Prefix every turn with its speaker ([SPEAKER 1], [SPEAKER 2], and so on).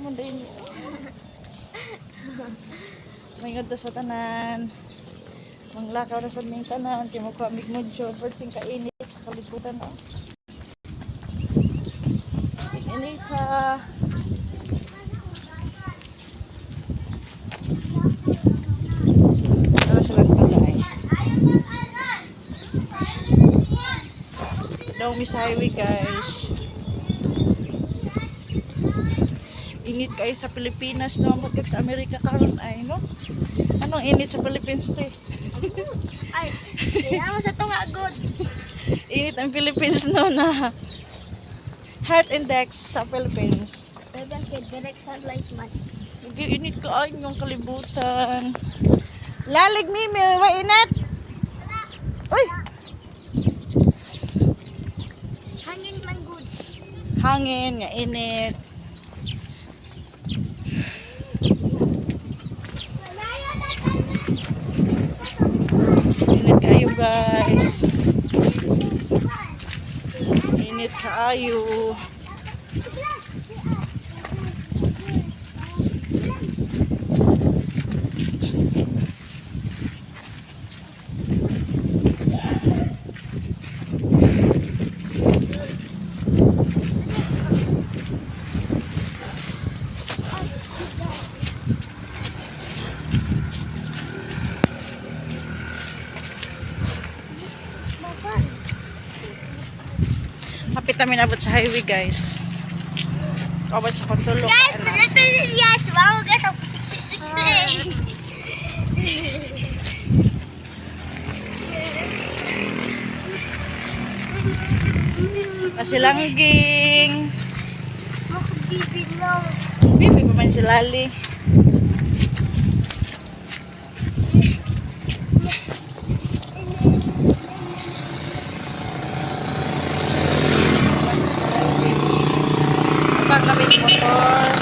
[SPEAKER 1] mo din. May ganda sa tanan. Manglakaw na sa ning tanan. Kaya mo kamig mo dyo. Berting kainit sa kalibutan. Init ha. Para sa lang pagay. Daw Miss Highway guys. Init kayo sa Pilipinas no, magkag sa Amerika karon ay no. Anong init sa Philippines te?
[SPEAKER 2] Ay, kaya mo sa tunga good.
[SPEAKER 1] Init ang Philippines no na heat index sa Philippines.
[SPEAKER 2] Dagan kay direct sunlight man.
[SPEAKER 1] Init ka ay yung kalibutan. Lalig mimi, wa init. Uy,
[SPEAKER 2] Hangin man good.
[SPEAKER 1] hangin nga init. Init kayo guys. Init kayo. Hapit namin abot sa highway guys. Abot sa Kontulo.
[SPEAKER 2] Guys, yes, wow, guys, ako 666.
[SPEAKER 1] Kasilangging.
[SPEAKER 2] Makabibig lang.
[SPEAKER 1] Bibi pa man si Lali. Tag namin yung motor.